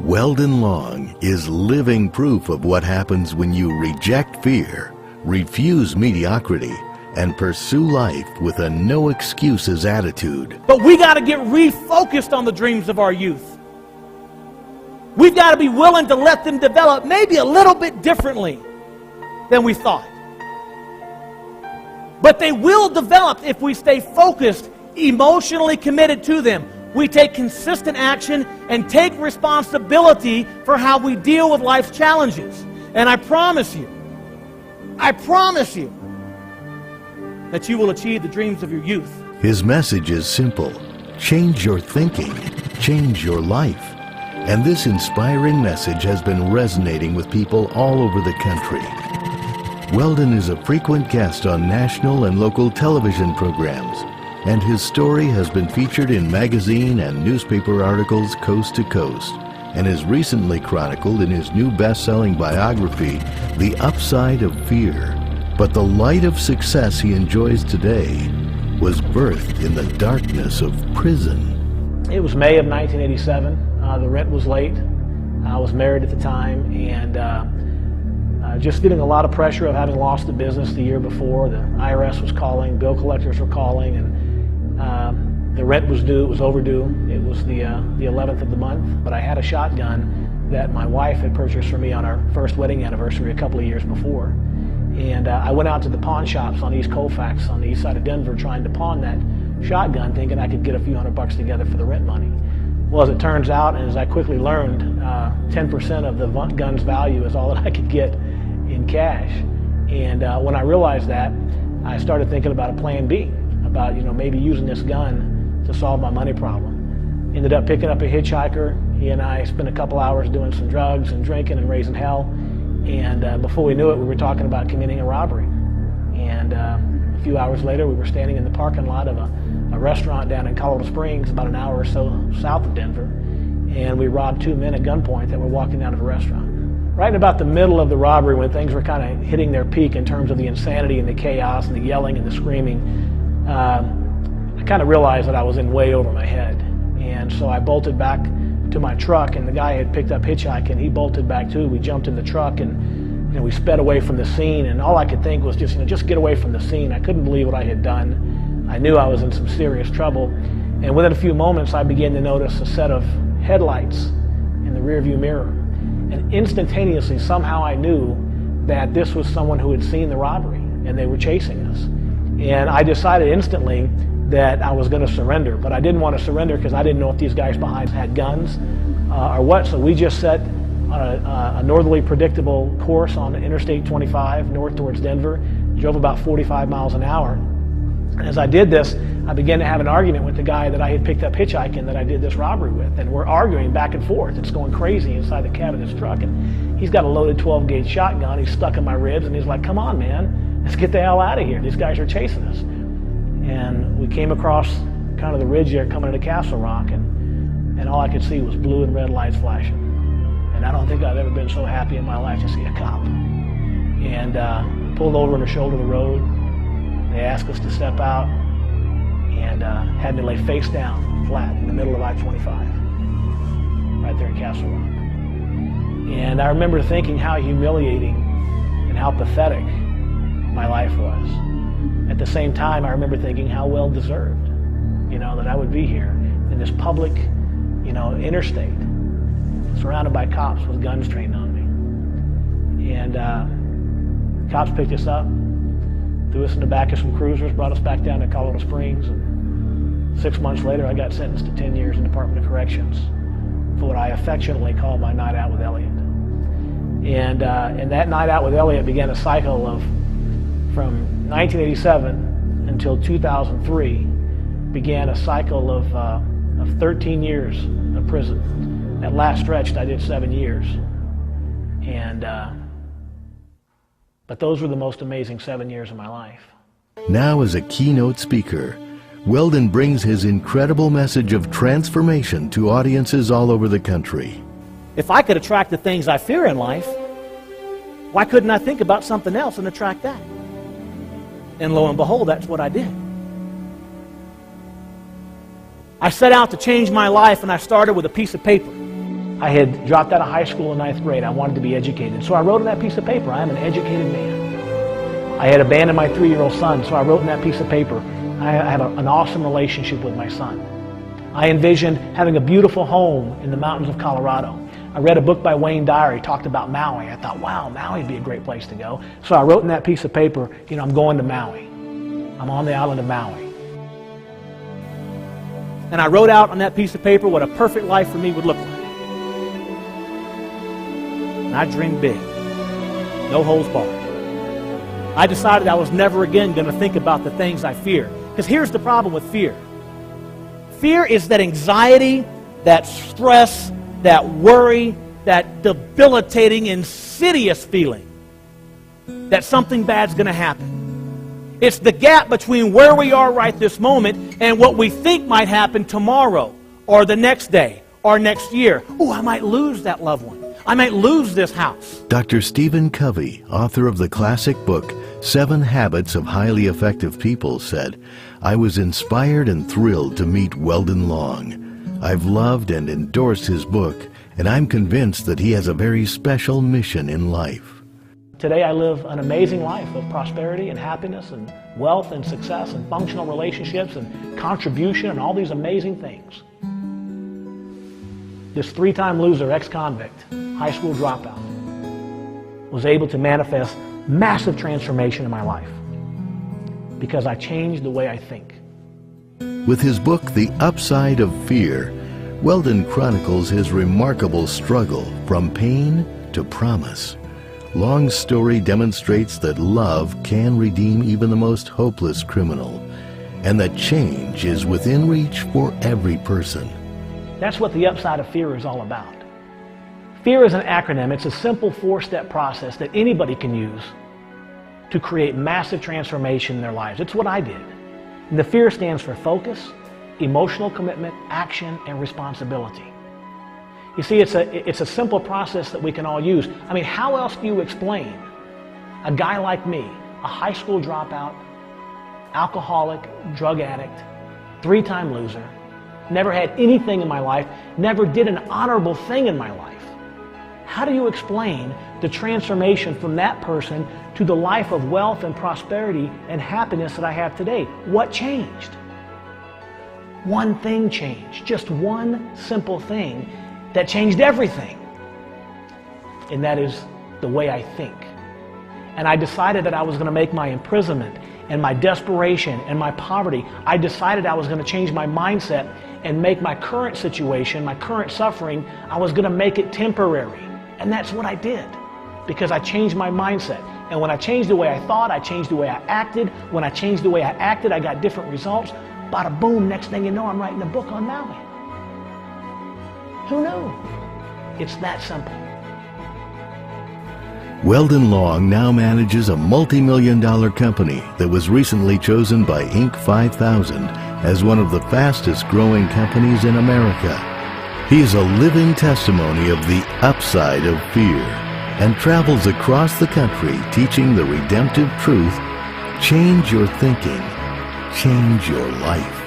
Weldon Long is living proof of what happens when you reject fear, refuse mediocrity, and pursue life with a no-excuses attitude. But we got to get refocused on the dreams of our youth. We've got to be willing to let them develop maybe a little bit differently than we thought. But they will develop if we stay focused, emotionally committed to them. We take consistent action and take responsibility for how we deal with life's challenges. And I promise you that you will achieve the dreams of your youth. His message is simple. Change your thinking, change your life. And this inspiring message has been resonating with people all over the country. Weldon is a frequent guest on national and local television programs, and his story has been featured in magazine and newspaper articles coast to coast, and is recently chronicled in his new best-selling biography, The Upside of Fear. But the light of success he enjoys today was birthed in the darkness of prison. It was May of 1987. The rent was late. I was married at the time, and just getting a lot of pressure of having lost the business the year before. The IRS was calling, bill collectors were calling, and the rent was due. It was overdue. It was the 11th of the month, but I had a shotgun that my wife had purchased for me on our first wedding anniversary a couple of years before. And I went out to the pawn shops on East Colfax on the east side of Denver trying to pawn that shotgun, thinking I could get a few $100 together for the rent money. Well, as it turns out, and as I quickly learned, 10% of the gun's value is all that I could get in cash. And when I realized that, I started thinking about a plan B, about maybe using this gun to solve my money problem. Ended up picking up a hitchhiker. He and I spent a couple hours doing some drugs and drinking and raising hell. And before we knew it, we were talking about committing a robbery. And a few hours later, we were standing in the parking lot of a restaurant down in Colorado Springs, about an hour or so south of Denver. And we robbed two men at gunpoint that were walking out of a restaurant. Right in about the middle of the robbery, when things were kind of hitting their peak in terms of the insanity and the chaos and the yelling and the screaming, I kind of realized that I was in way over my head. And so I bolted back to my truck, and the guy had picked up hitchhiking. He bolted back too. We jumped in the truck, and we sped away from the scene. And all I could think was just get away from the scene. I couldn't believe what I had done. I knew I was in some serious trouble. And within a few moments, I began to notice a set of headlights in the rearview mirror. And instantaneously, somehow I knew that this was someone who had seen the robbery, and they were chasing us. And I decided instantly that I was going to surrender, but I didn't want to surrender because I didn't know if these guys behind had guns or what. So we just set on a northerly predictable course on Interstate 25 north towards Denver, drove about 45 miles an hour. And as I did this, I began to have an argument with the guy that I had picked up hitchhiking that I did this robbery with, and we're arguing back and forth. It's going crazy inside the cab of this truck, and he's got a loaded 12-gauge shotgun. He's stuck in my ribs, and he's like, "Come on, man, let's get the hell out of here. These guys are chasing us." And we came across kind of the ridge there coming into Castle Rock, and all I could see was blue and red lights flashing. And I don't think I've ever been so happy in my life to see a cop. And pulled over on the shoulder of the road. They asked us to step out, and had me lay face down, flat, in the middle of I-25, right there in Castle Rock. And I remember thinking how humiliating and how pathetic my life was. At the same time, I remember thinking how well deserved, that I would be here in this public, interstate, surrounded by cops with guns trained on me. And cops picked us up, threw us in the back of some cruisers, brought us back down to Colorado Springs, and 6 months later, I got sentenced to 10 years in the Department of Corrections for what I affectionately call my night out with Elliot. And that night out with Elliot began a cycle of, from 1987 until 2003, began a cycle of 13 years of prison. At last stretched, I did 7 years. But those were the most amazing 7 years of my life. Now as a keynote speaker, Weldon brings his incredible message of transformation to audiences all over the country. If I could attract the things I fear in life, Why couldn't I think about something else and attract that? And lo and behold, that's what I did. I set out to change my life, and I started with a piece of paper. I had dropped out of high school in 9th grade. I wanted to be educated. So I wrote on that piece of paper, I am an educated man. I had abandoned my 3-year-old son, so I wrote on that piece of paper, I have an awesome relationship with my son. I envisioned having a beautiful home in the mountains of Colorado. I read a book by Wayne Dyer. He talked about Maui. I thought, wow, Maui would be a great place to go. So I wrote in that piece of paper, I'm going to Maui. I'm on the island of Maui. And I wrote out on that piece of paper what a perfect life for me would look like. And I dreamed big. No holds barred. I decided I was never again going to think about the things I fear. Because here's the problem with fear. Fear is that anxiety, that stress, that worry, that debilitating, insidious feeling that something bad's going to happen. It's the gap between where we are right this moment and what we think might happen tomorrow or the next day or next year. Oh, I might lose that loved one. I might lose this house. Dr. Stephen Covey, author of the classic book 7 Habits of Highly Effective People, said, "I was inspired and thrilled to meet Weldon Long. I've loved and endorsed his book, and I'm convinced that he has a very special mission in life." Today I live an amazing life of prosperity and happiness and wealth and success and functional relationships and contribution and all these amazing things. This 3-time loser, ex-convict, high school dropout, was able to manifest massive transformation in my life because I changed the way I think. With his book, The Upside of Fear, Weldon chronicles his remarkable struggle from pain to promise. Long's story demonstrates that love can redeem even the most hopeless criminal, and that change is within reach for every person. That's what the upside of fear is all about. Fear is an acronym. It's a simple 4-step process that anybody can use to create massive transformation in their lives. It's what I did. And the fear stands for focus, emotional commitment, action, and responsibility. You see, it's a simple process that we can all use. I mean, how else do you explain a guy like me, a high school dropout, alcoholic, drug addict, 3-time loser, never had anything in my life, never did an honorable thing in my life? How do you explain the transformation from that person to the life of wealth and prosperity and happiness that I have today? What changed? One thing changed, just one simple thing that changed everything. And that is the way I think. And I decided that I was going to make my imprisonment and my desperation and my poverty, I decided I was going to change my mindset and make my current situation, my current suffering, I was going to make it temporary. And that's what I did, because I changed my mindset. And when I changed the way I thought, I changed the way I acted. When I changed the way I acted, I got different results. Bada boom, next thing you know, I'm writing a book on Maui. Who knew? It's that simple. Weldon Long now manages a multi-million-dollar company that was recently chosen by Inc. 5000 as one of the fastest-growing companies in America. He is a living testimony of the upside of fear and travels across the country teaching the redemptive truth: change your thinking, change your life.